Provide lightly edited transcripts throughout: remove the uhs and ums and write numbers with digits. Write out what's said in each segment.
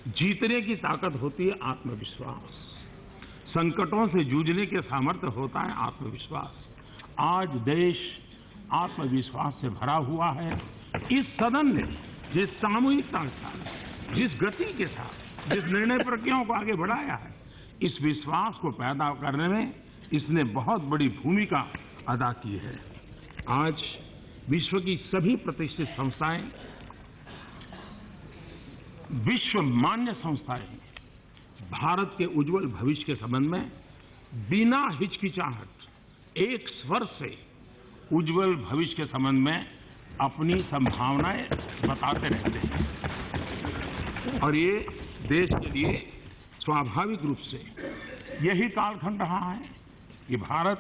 जीतने की ताकत होती है आत्मविश्वास। संकटों से जूझने के सामर्थ्य होता है आत्मविश्वास। आज देश आत्मविश्वास से भरा हुआ है। इस सदन ने जिस सामूहिकता के साथ, जिस गति के साथ, जिस निर्णय प्रक्रियाओं को आगे बढ़ाया है, इस विश्वास को पैदा करने में इसने बहुत बड़ी भूमिका अदा की है। आज विश्व की सभी प्रतिष्ठित संस्थाएं, विश्व मान्य संस्थाएं भारत के उज्जवल भविष्य के संबंध में बिना हिचकिचाहट एक स्वर से उज्जवल भविष्य के संबंध में अपनी संभावनाएं बताते रहते हैं। और ये देश के लिए स्वाभाविक रूप से यही कालखंड रहा है कि भारत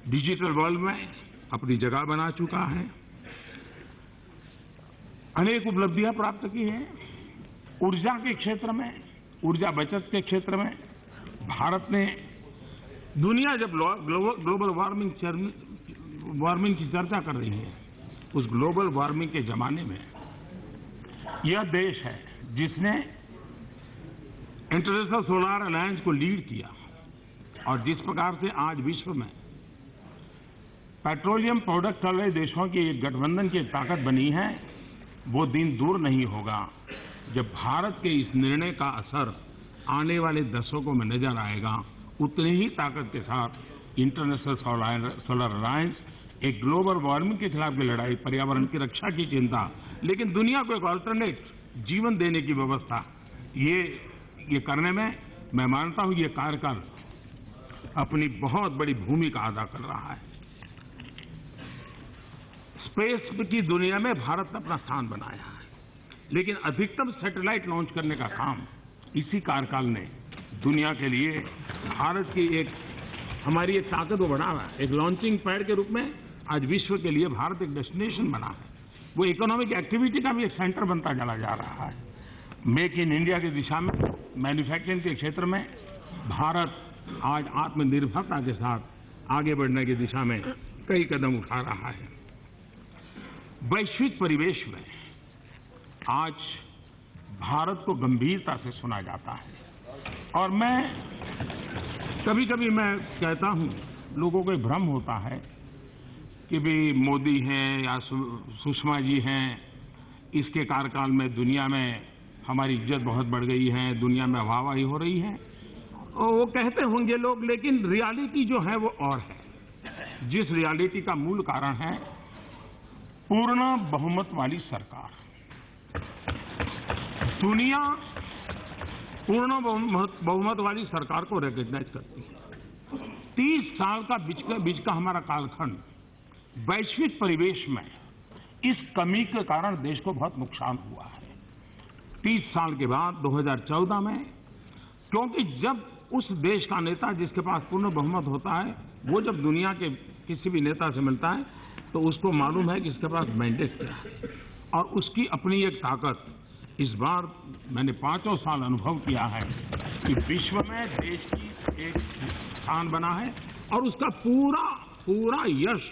डिजिटल वर्ल्ड में अपनी जगह बना चुका है, अनेक उपलब्धियां प्राप्त की हैं। ऊर्जा के क्षेत्र में, ऊर्जा बचत के क्षेत्र में भारत ने, दुनिया जब ग्लोबल वार्मिंग की चर्चा कर रही है, उस ग्लोबल वार्मिंग के जमाने में यह देश है जिसने इंटरनेशनल सोलर अलायंस को लीड किया। और जिस प्रकार से आज विश्व में पेट्रोलियम प्रोडक्ट वाले देशों की एक गठबंधन की ताकत बनी है, वो दिन दूर नहीं होगा जब भारत के इस निर्णय का असर आने वाले दशकों में नजर आएगा। उतनी ही ताकत के साथ इंटरनेशनल सोलर अलायंस एक ग्लोबल वार्मिंग के खिलाफ की लड़ाई, पर्यावरण की रक्षा की चिंता, लेकिन दुनिया को एक अल्टरनेट जीवन देने की व्यवस्था, ये करने में मैं मानता हूं ये कार्यकाल अपनी बहुत बड़ी भूमिका अदा कर रहा है। स्पेस की दुनिया में भारत ने अपना स्थान बनाया है, लेकिन अधिकतम सैटेलाइट लॉन्च करने का काम इसी कार्यकाल ने दुनिया के लिए भारत की हमारी एक ताकत को बढ़ावा है। एक लॉन्चिंग पैड के रूप में आज विश्व के लिए भारत एक डेस्टिनेशन बना है। वो इकोनॉमिक एक्टिविटी का भी एक सेंटर बनता चला जा रहा है। मेक इन इंडिया की दिशा में, मैन्युफैक्चरिंग के क्षेत्र में भारत आज आत्मनिर्भरता के साथ आगे बढ़ने की दिशा में कई कदम उठा रहा है। वैश्विक परिवेश में आज भारत को गंभीरता से सुना जाता है। और कभी कभी मैं कहता हूं, लोगों को भ्रम होता है कि भी मोदी हैं या सुषमा जी हैं, इसके कार्यकाल में दुनिया में हमारी इज्जत बहुत बढ़ गई है, दुनिया में वाहवाही हो रही है। और वो कहते होंगे लोग, लेकिन रियलिटी जो है वो और है। जिस रियलिटी का मूल कारण है पूर्ण बहुमत वाली सरकार। दुनिया पूर्ण बहुमत वाली सरकार को रिकॉग्नाइज करती है। 30 साल का बीच का हमारा कालखंड वैश्विक परिवेश में इस कमी के कारण देश को बहुत नुकसान हुआ है। 30 साल के बाद 2014 में, क्योंकि जब उस देश का नेता जिसके पास पूर्ण बहुमत होता है, वो जब दुनिया के किसी भी नेता से मिलता है तो उसको मालूम है कि इसके पास मैंडेट क्या है और उसकी अपनी एक ताकत। इस बार मैंने 5 साल अनुभव किया है कि विश्व में देश की एक स्थान बना है और उसका पूरा यश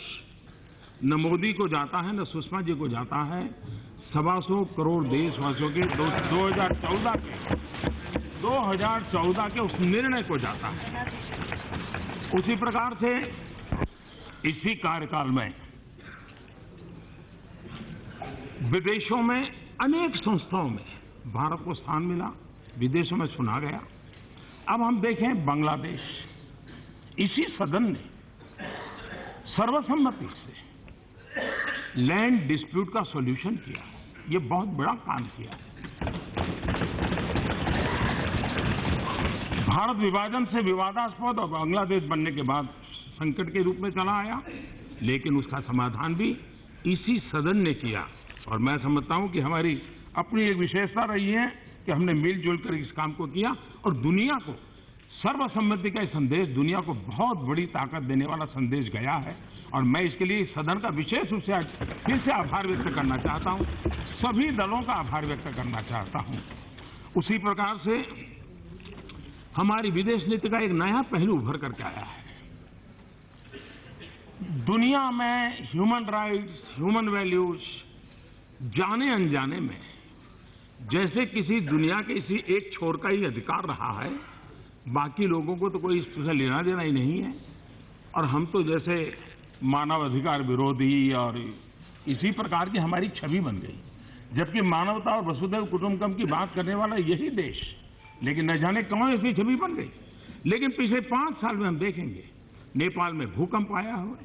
न मोदी को जाता है न सुषमा जी को जाता है, 125 करोड़ देशवासियों के 2014 के उस निर्णय को जाता है। उसी प्रकार से इसी कार्यकाल में विदेशों में अनेक संस्थाओं में भारत को स्थान मिला, विदेशों में चुना गया। अब हम देखें बांग्लादेश, इसी सदन ने सर्वसम्मति से लैंड डिस्प्यूट का सॉल्यूशन किया। ये बहुत बड़ा काम किया। भारत विभाजन से विवादास्पद और बांग्लादेश बनने के बाद संकट के रूप में चला आया, लेकिन उसका समाधान भी इसी सदन ने किया। और मैं समझता हूं कि हमारी अपनी एक विशेषता रही है कि हमने मिलजुल कर इस काम को किया और दुनिया को सर्वसम्मति का संदेश, दुनिया को बहुत बड़ी ताकत देने वाला संदेश गया है। और मैं इसके लिए इस सदन का विशेष रूप से आज फिर से आभार व्यक्त करना चाहता हूं, सभी दलों का आभार व्यक्त करना चाहता हूं। उसी प्रकार से हमारी विदेश नीति का एक नया पहलू उभर करके आया है। दुनिया में ह्यूमन राइट्स, ह्यूमन वैल्यूज जाने अनजाने में जैसे किसी दुनिया के इसी एक छोर का ही अधिकार रहा है, बाकी लोगों को तो कोई इससे लेना देना ही नहीं है। और हम तो जैसे मानव अधिकार विरोधी और इसी प्रकार की हमारी छवि बन गई, जबकि मानवता और वसुधैव कुटुंबकम की बात करने वाला यही देश, लेकिन न जाने कौन ऐसी छवि बन गई। लेकिन पिछले 5 साल में हम देखेंगे, नेपाल में भूकंप आया हो,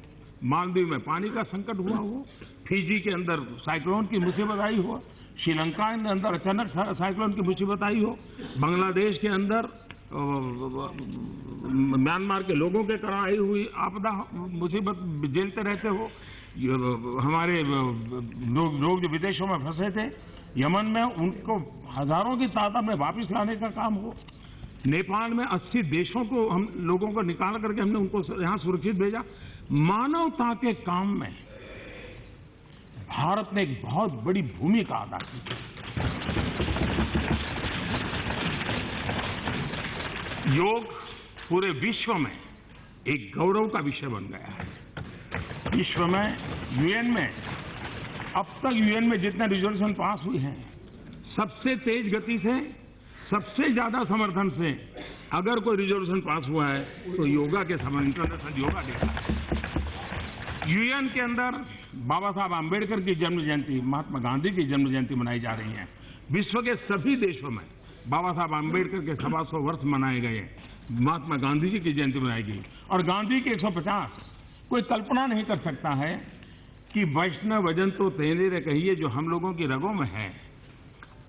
मालदीव में पानी का संकट हुआ हो, फिजी के अंदर साइक्लोन की मुसीबत आई हो, श्रीलंका के अंदर अचानक साइक्लोन की मुसीबत आई हो, बांग्लादेश के अंदर म्यांमार के लोगों के कारण आई हुई आपदा मुसीबत झेलते रहते हो, हमारे लोग जो विदेशों में फंसे थे यमन में, उनको हजारों की तादाद में वापस लाने का काम हो। नेपाल में 80 देशों को हम लोगों को निकाल करके हमने उनको यहां सुरक्षित भेजा। मानवता के काम में भारत ने एक बहुत बड़ी भूमिका अदा की। योग पूरे विश्व में एक गौरव का विषय बन गया है। विश्व में यूएन में अब तक यूएन में जितने रिजोल्यूशन पास हुए हैं, सबसे तेज गति से, सबसे ज्यादा समर्थन से अगर कोई रिजोल्यूशन पास हुआ है तो योगा के समय, इंटरनेशनल योगा डे का। यूएन के अंदर बाबा साहब आम्बेडकर की जन्म जयंती, महात्मा गांधी की जन्म जयंती मनाई जा रही है। विश्व के सभी देशों में बाबा साहब आम्बेडकर के 125 वर्ष मनाए गए, महात्मा गांधी जी की जयंती मनाई गई। और गांधी की 150, कोई कल्पना नहीं कर सकता है कि वैष्णव वजन तो तेरे रे कहिए जो हम लोगों की रगों में है।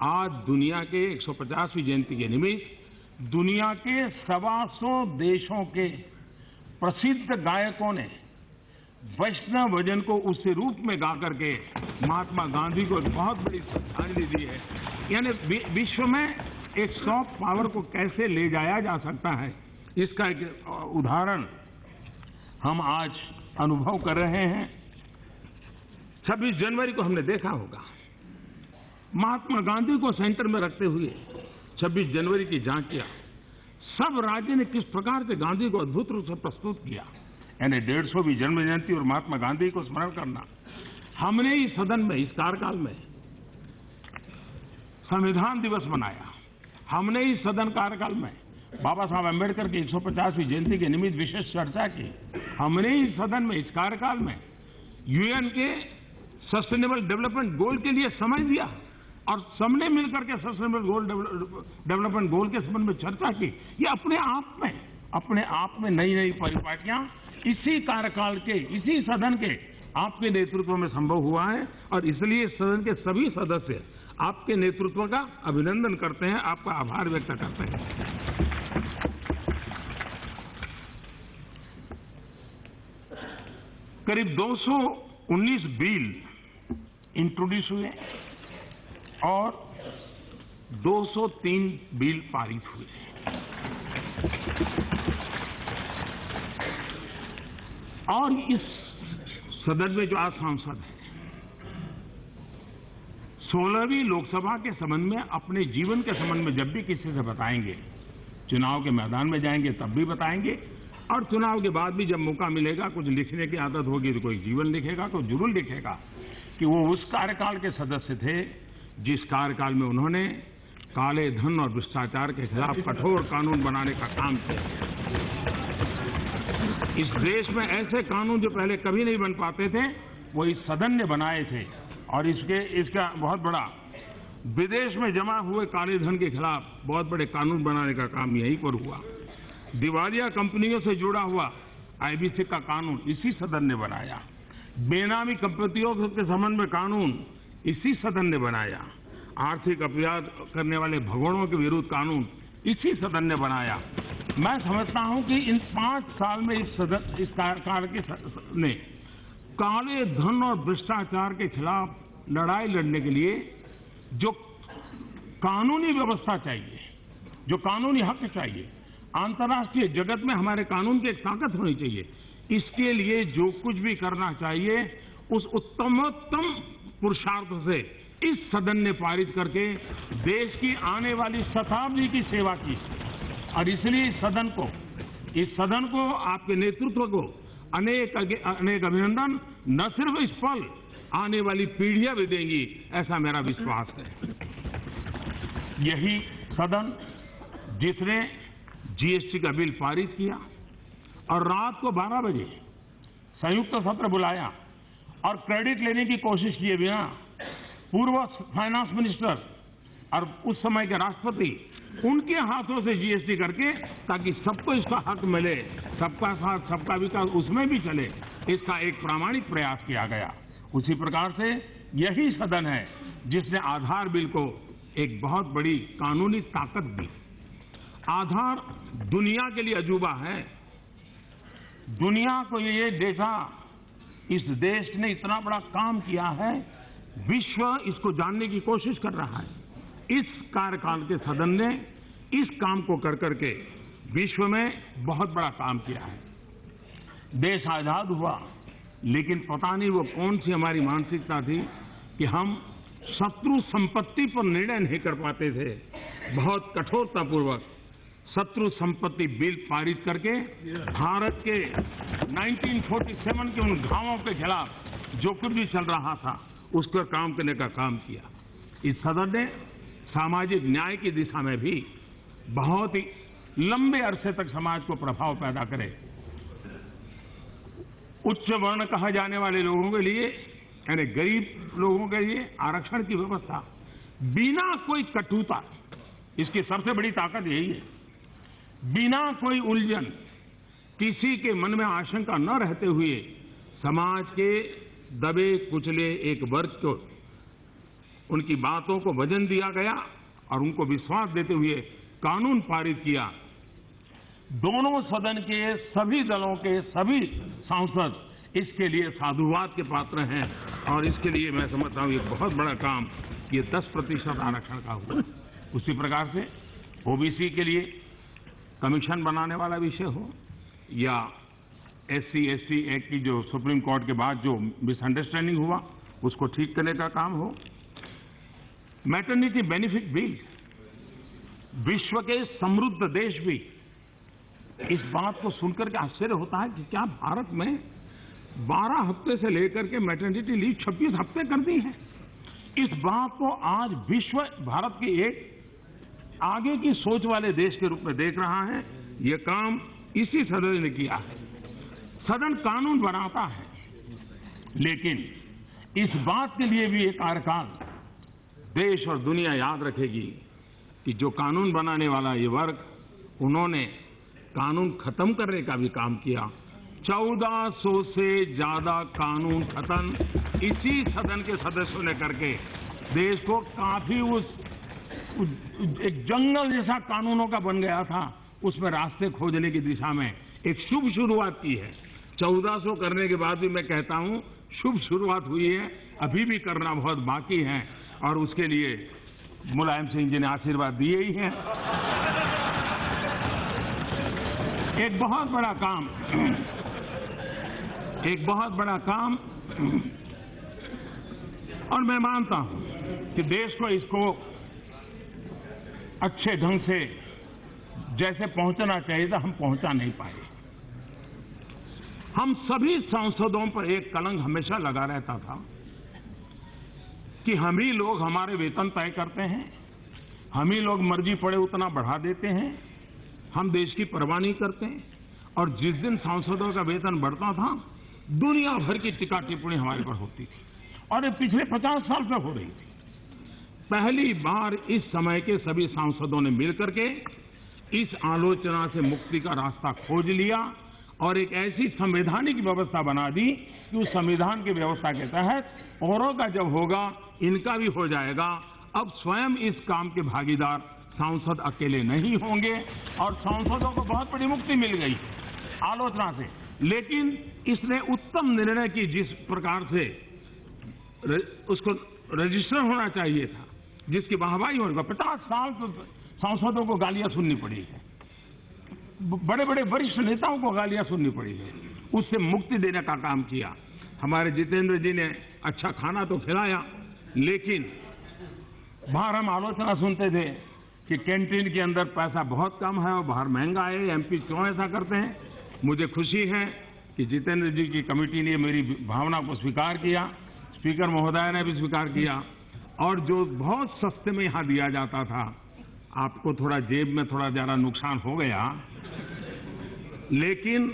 आज दुनिया के 150वीं जयंती के निमित्त दुनिया के 125 देशों के प्रसिद्ध गायकों ने वैष्णव वजन को उस रूप में गा करके महात्मा गांधी को एक बहुत बड़ी श्रद्धांजलि दी है। यानी विश्व में एक सॉफ्ट पावर को कैसे ले जाया जा सकता है, इसका एक उदाहरण हम आज अनुभव कर रहे हैं। 26 जनवरी को हमने देखा होगा, महात्मा गांधी को सेंटर में रखते हुए 26 जनवरी की झांकियां, सब राज्य ने किस प्रकार से गांधी को अद्भुत रूप से प्रस्तुत किया। यानी 150वीं जन्म जयंती और महात्मा गांधी को स्मरण करना। हमने इस सदन में, इस कार्यकाल में संविधान दिवस मनाया। हमने इस सदन कार्यकाल में बाबा साहब अम्बेडकर की 150वीं जयंती के निमित्त विशेष चर्चा की। हमने इस सदन में, इस कार्यकाल में यूएन के सस्टेनेबल डेवलपमेंट गोल के लिए समय दिया और सबने मिलकर के सस्टेनेबल डेवलपमेंट गोल के संबंध में चर्चा की। ये अपने आप में नई नई परिपाटियां इसी कार्यकाल के, इसी सदन के आपके नेतृत्व में संभव हुआ है। और इसलिए सदन के सभी सदस्य आपके नेतृत्व का अभिनंदन करते हैं, आपका आभार व्यक्त करते हैं। करीब 219 बिल इंट्रोड्यूस हुए और 203 बिल पारित हुए। और इस सदन में जो आज सांसद हैं, 16वीं लोकसभा के संबंध में, अपने जीवन के संबंध में जब भी किसी से बताएंगे, चुनाव के मैदान में जाएंगे तब भी बताएंगे, और चुनाव के बाद भी जब मौका मिलेगा, कुछ लिखने की आदत होगी तो कोई जीवन लिखेगा, तो जरूर लिखेगा कि वो उस कार्यकाल के सदस्य थे जिस कार्यकाल में उन्होंने काले धन और भ्रष्टाचार के खिलाफ कठोर कानून बनाने का काम किया। इस देश में ऐसे कानून जो पहले कभी नहीं बन पाते थे, वो इस सदन ने बनाए थे। और इसका बहुत बड़ा, विदेश में जमा हुए काले धन के खिलाफ बहुत बड़े कानून बनाने का काम यहीं पर हुआ। दिवालिया कंपनियों से जुड़ा हुआ आईबीसी का कानून इसी सदन ने बनाया। बेनामी कंपनियों के संबंध में कानून इसी सदन ने बनाया। आर्थिक अपराध करने वाले भगोड़ों के विरुद्ध कानून इसी सदन ने बनाया। मैं समझता हूं कि इन 5 साल में इस कार्यकाल के ने काले धन और भ्रष्टाचार के खिलाफ लड़ाई लड़ने के लिए जो कानूनी व्यवस्था चाहिए, जो कानूनी हक चाहिए, अंतर्राष्ट्रीय जगत में हमारे कानून की एक ताकत होनी चाहिए। इसके लिए जो कुछ भी करना चाहिए, उस उत्तमोत्तम पुरुषार्थ से इस सदन ने पारित करके देश की आने वाली शताब्दी की सेवा की। और इसलिए इस सदन को, आपके नेतृत्व को अनेक अभिनंदन। न सिर्फ इस पल, आने वाली पीढ़ियां भी देंगी, ऐसा मेरा विश्वास है। यही सदन जिसने जीएसटी का बिल पारित किया और रात को 12 बजे संयुक्त सत्र बुलाया और क्रेडिट लेने की कोशिश किए बिना पूर्व फाइनेंस मिनिस्टर और उस समय के राष्ट्रपति उनके हाथों से जीएसटी करके ताकि सबको इसका हक मिले, सबका साथ सबका विकास उसमें भी चले, इसका एक प्रामाणिक प्रयास किया गया। उसी प्रकार से यही सदन है जिसने आधार बिल को एक बहुत बड़ी कानूनी ताकत दी। आधार दुनिया के लिए अजूबा है। दुनिया को ये देखा, इस देश ने इतना बड़ा काम किया है, विश्व इसको जानने की कोशिश कर रहा है। इस कार्यकाल के सदन ने इस काम को कर करके विश्व में बहुत बड़ा काम किया है। देश आजाद हुआ, लेकिन पता नहीं वो कौन सी हमारी मानसिकता थी कि हम शत्रु संपत्ति पर निर्णय नहीं कर पाते थे। बहुत कठोरतापूर्वक शत्रु संपत्ति बिल पारित करके भारत के 1947 के उन घावों के खिलाफ जो कुछ भी चल रहा था उसको काम करने का काम किया। इस सदन ने सामाजिक न्याय की दिशा में भी बहुत ही लंबे अरसे तक समाज को प्रभाव पैदा करे। उच्च वर्ण कहा जाने वाले लोगों के लिए, यानी गरीब लोगों के लिए आरक्षण की व्यवस्था बिना कोई कटुता, इसकी सबसे बड़ी ताकत यही है, बिना कोई उलझन, किसी के मन में आशंका न रहते हुए समाज के दबे कुचले एक वर्ग को उनकी बातों को वजन दिया गया और उनको विश्वास देते हुए कानून पारित किया। दोनों सदन के सभी दलों के सभी सांसद इसके लिए साधुवाद के पात्र हैं और इसके लिए मैं समझता हूं ये बहुत बड़ा काम ये 10% आरक्षण का हुआ। उसी प्रकार से ओबीसी के लिए कमीशन बनाने वाला विषय हो या SC/ST एक्ट की जो सुप्रीम कोर्ट के बाद जो मिसअंडरस्टैंडिंग हुआ उसको ठीक करने का काम हो, मैटरनिटी बेनिफिट बिल, विश्व के समृद्ध देश भी इस बात को सुनकर के आश्चर्य होता है कि क्या भारत में 12 हफ्ते से लेकर के मैटरनिटी लीव 26 हफ्ते कर दी है। इस बात को आज विश्व भारत के एक आगे की सोच वाले देश के रूप में देख रहा है। ये काम इसी सदन ने किया है। सदन कानून बनाता है, लेकिन इस बात के लिए भी एक कार्यकाल देश और दुनिया याद रखेगी कि जो कानून बनाने वाला ये वर्ग, उन्होंने कानून खत्म करने का भी काम किया। 1400 से ज्यादा कानून खत्म इसी सदन के सदस्यों ने करके देश को काफी उस एक जंगल जैसा कानूनों का बन गया था, उसमें रास्ते खोजने की दिशा में एक शुभ शुरुआत की है। 1400 करने के बाद भी मैं कहता हूं शुभ शुरुआत हुई है, अभी भी करना बहुत बाकी है और उसके लिए मुलायम सिंह जी ने आशीर्वाद दिए ही हैं। एक बहुत बड़ा काम और मैं मानता हूं कि देश को इसको अच्छे ढंग से जैसे पहुंचना चाहिए था हम पहुंचा नहीं पाए। हम सभी सांसदों पर एक कलंक हमेशा लगा रहता था कि हम ही लोग हमारे वेतन तय करते हैं, हम ही लोग मर्जी पड़े उतना बढ़ा देते हैं, हम देश की परवाह नहीं करते। और जिस दिन सांसदों का वेतन बढ़ता था दुनिया भर की टीका टिप्पणी हमारे पर होती थी और ये पिछले 50 साल से हो रही थी। पहली बार इस समय के सभी सांसदों ने मिलकर के इस आलोचना से मुक्ति का रास्ता खोज लिया और एक ऐसी संवैधानिक व्यवस्था बना दी कि उस संविधान की व्यवस्था के तहत औरों का जब होगा इनका भी हो जाएगा। अब स्वयं इस काम के भागीदार सांसद अकेले नहीं होंगे और सांसदों को बहुत बड़ी मुक्ति मिल गई आलोचना से। लेकिन इसने उत्तम निर्णय की, जिस प्रकार से उसको रजिस्टर होना चाहिए था, जिसकी वाहवाही होगा। 50 साल तो सांसदों को गालियां सुननी पड़ी है, बड़े बड़े वरिष्ठ नेताओं को गालियां सुननी पड़ी है, उससे मुक्ति देने का काम किया। हमारे जितेंद्र जी ने अच्छा खाना तो खिलाया, लेकिन बाहर हम आलोचना सुनते थे कि कैंटीन के अंदर पैसा बहुत कम है और बाहर महंगा है, एमपी क्यों ऐसा करते हैं। मुझे खुशी है कि जितेंद्र जी की कमेटी ने मेरी भावना को स्वीकार किया, स्पीकर महोदय ने भी स्वीकार किया और जो बहुत सस्ते में यहां दिया जाता था आपको थोड़ा जेब में थोड़ा ज़्यादा नुकसान हो गया, लेकिन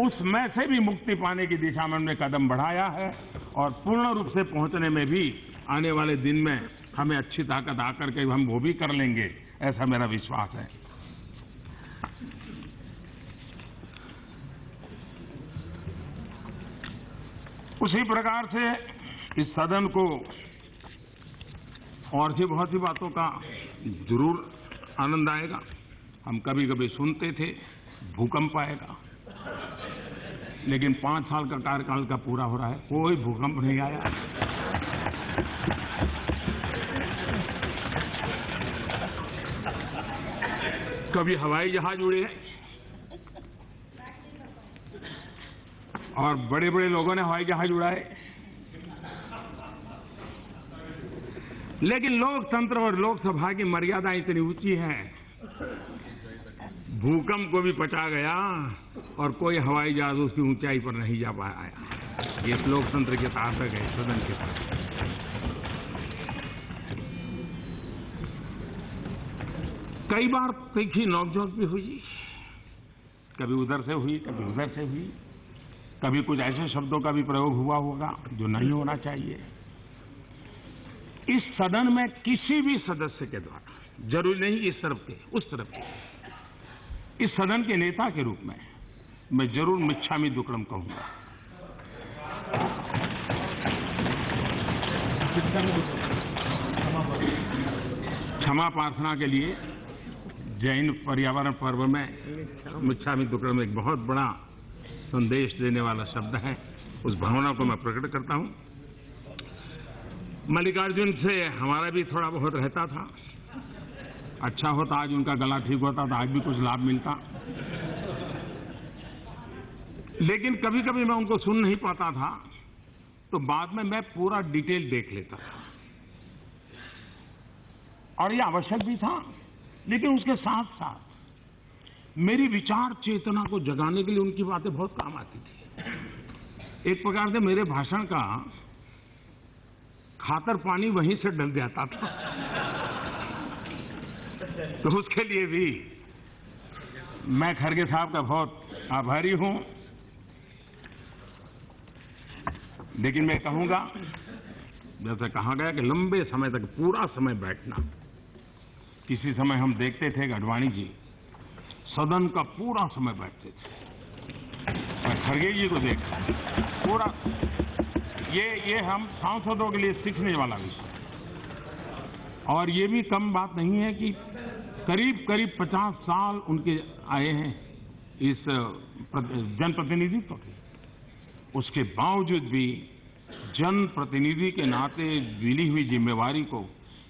उसमें से भी मुक्ति पाने की दिशा में हमने कदम बढ़ाया है और पूर्ण रूप से पहुंचने में भी आने वाले दिन में हमें अच्छी ताकत आकर के हम वो भी कर लेंगे, ऐसा मेरा विश्वास है। उसी प्रकार से इस सदन को और भी बहुत सी बातों का जरूर आनंद आएगा। हम कभी कभी सुनते थे भूकंप आएगा, लेकिन 5 साल का कार्यकाल का पूरा हो रहा है, कोई भूकंप नहीं आया। कभी हवाई जहाज उड़े और बड़े बड़े लोगों ने हवाई जहाज उड़ाए, लेकिन लोकतंत्र और लोकसभा की मर्यादा इतनी ऊंची है, भूकंप को भी पचा गया और कोई हवाई जहाज उसकी ऊंचाई पर नहीं जा पाया। ये लोकतंत्र की ताकत है, सदन की ताकत। कई बार तीखी नोकझोंक भी हुई, कभी उधर से हुई, कभी उधर से हुई, कभी कुछ ऐसे शब्दों का भी प्रयोग हुआ होगा जो नहीं होना चाहिए। इस सदन में किसी भी सदस्य के द्वारा, जरूरी नहीं इस तरफ के उस तरफ के, इस सदन के नेता के रूप में मैं जरूर मिच्छामी दुक्कडम कहूंगा। क्षमा प्रार्थना के लिए जैन पर्यावरण पर्व में मिच्छामी दुक्कडम एक बहुत बड़ा संदेश देने वाला शब्द है। उस भावना को मैं प्रकट करता हूं। मल्लिकार्जुन से हमारा भी थोड़ा बहुत रहता था, अच्छा होता आज उनका गला ठीक होता तो आज भी कुछ लाभ मिलता, लेकिन कभी कभी मैं उनको सुन नहीं पाता था, तो बाद में मैं पूरा डिटेल देख लेता था और ये आवश्यक भी था। लेकिन उसके साथ साथ मेरी विचार चेतना को जगाने के लिए उनकी बातें बहुत काम आती थी। एक प्रकार से मेरे भाषण का खातर पानी वहीं से डल जाता था, तो उसके लिए भी मैं खड़गे साहब का बहुत आभारी हूं। लेकिन मैं कहूंगा, जैसे कहा गया कि लंबे समय तक पूरा समय बैठना, किसी समय हम देखते थे अडवाणी जी सदन का पूरा समय बैठते थे, मैं खड़गे जी को देखा पूरा। ये हम सांसदों के लिए सीखने वाला विषय, और ये भी कम बात नहीं है कि करीब करीब 50 साल उनके आए हैं इस जनप्रतिनिधित्व के। उसके बावजूद भी जनप्रतिनिधि के नाते मिली हुई जिम्मेवारी को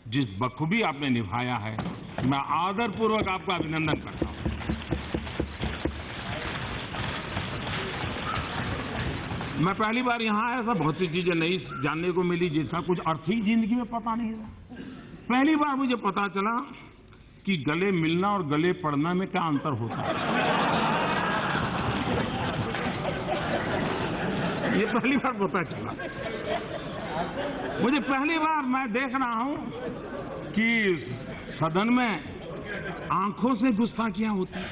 जिस बखूबी आपने निभाया है, मैं आदरपूर्वक आपका अभिनंदन करता हूं। मैं पहली बार यहां आया था, बहुत सी चीजें नई जानने को मिली जिसका कुछ अर्थ ही जिंदगी में पता नहीं था। पहली बार मुझे पता चला कि गले मिलना और गले पड़ना में क्या अंतर होता है। ये पहली बार पता चला मुझे। पहली बार मैं देख रहा हूं कि सदन में आंखों से गुस्ताखियां होती हैं।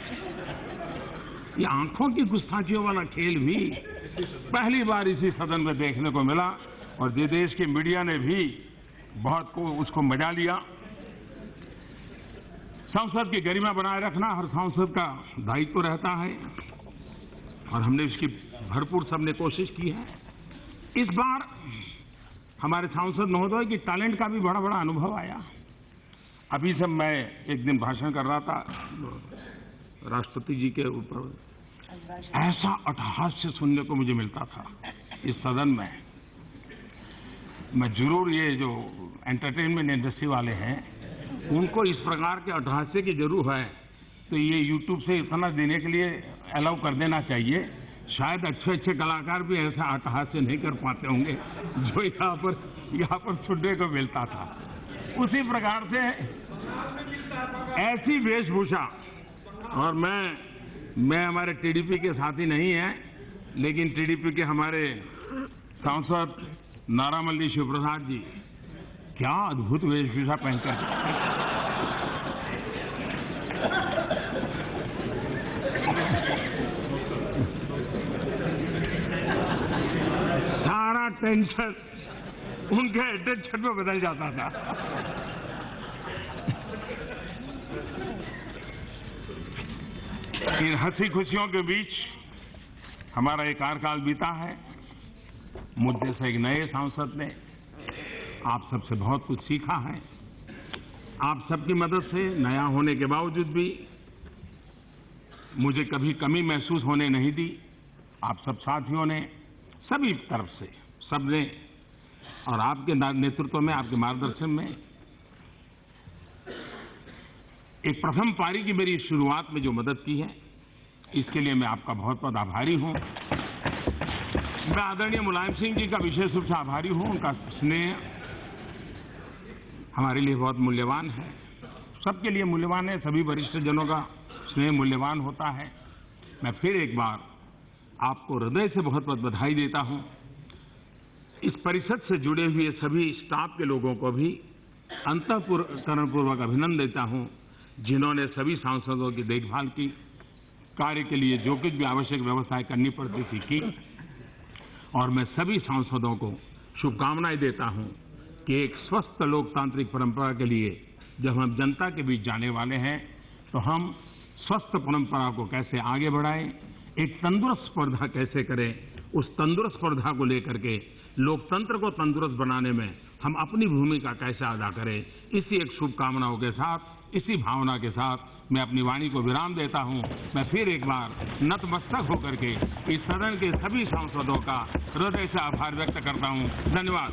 ये आंखों की गुस्ताखियों वाला खेल भी पहली बार इसी सदन में देखने को मिला, और देश की मीडिया ने भी बहुत को उसको मजा लिया। संसद की गरिमा बनाए रखना हर सांसद का दायित्व रहता है, और हमने इसकी भरपूर सबने कोशिश की है। इस बार हमारे सांसद महोदय की टैलेंट का भी बड़ा बड़ा अनुभव आया। अभी से मैं एक दिन भाषण कर रहा था राष्ट्रपति जी के ऊपर, ऐसा अट्टहास्य सुनने को मुझे मिलता था इस सदन में। मैं जरूर ये जो एंटरटेनमेंट इंडस्ट्री वाले हैं उनको इस प्रकार के अट्टहास्य की जरूर है, तो ये यूट्यूब से इतना देने के लिए अलाउ कर देना चाहिए। शायद अच्छे अच्छे कलाकार भी ऐसा अट्टहास्य नहीं कर पाते होंगे जो यहाँ पर सुनने को मिलता था। उसी प्रकार से ऐसी वेशभूषा, और मैं हमारे टीडीपी के साथी नहीं है, लेकिन टीडीपी के हमारे सांसद नारामल्ली शिवप्रसाद जी क्या अद्भुत वेशभूषा पहनकर सारा टेंशन उनके अटेंशन में बदल जाता था। इन हंसी खुशियों के बीच हमारा एक कार्यकाल बीता है। मुझ जैसे एक नए सांसद ने आप सबसे बहुत कुछ सीखा है। आप सबकी मदद से नया होने के बावजूद भी मुझे कभी कमी महसूस होने नहीं दी। आप सब साथियों ने सभी तरफ से सबने और आपके नेतृत्व में, आपके मार्गदर्शन में एक प्रथम पारी की मेरी शुरुआत में जो मदद की है, इसके लिए मैं आपका बहुत बहुत आभारी हूं। मैं आदरणीय मुलायम सिंह जी का विशेष रूप से आभारी हूं। उनका स्नेह हमारे लिए बहुत मूल्यवान है, सबके लिए मूल्यवान है। सभी वरिष्ठ जनों का स्नेह मूल्यवान होता है। मैं फिर एक बार आपको हृदय से बहुत बहुत बधाई देता हूं। इस परिषद से जुड़े हुए सभी स्टाफ के लोगों को भी अंतःकरणपूर्वक अभिनंदन देता हूं, जिन्होंने सभी सांसदों की देखभाल की, कार्य के लिए जो कुछ भी आवश्यक व्यवस्थाएं करनी पड़ती थी की। और मैं सभी सांसदों को शुभकामनाएं देता हूं कि एक स्वस्थ लोकतांत्रिक परंपरा के लिए जब हम जनता के बीच जाने वाले हैं, तो हम स्वस्थ परंपरा को कैसे आगे बढ़ाएं, एक तंदुरुस्त स्पर्धा कैसे करें, उस तंदुरुस्त स्पर्धा को लेकर के लोकतंत्र को तंदुरुस्त बनाने में हम अपनी भूमिका कैसे अदा करें, इसी एक शुभकामनाओं के साथ, इसी भावना के साथ मैं अपनी वाणी को विराम देता हूं। मैं फिर एक बार नतमस्तक होकर के इस सदन के सभी सांसदों का हृदय से आभार व्यक्त करता हूं। धन्यवाद।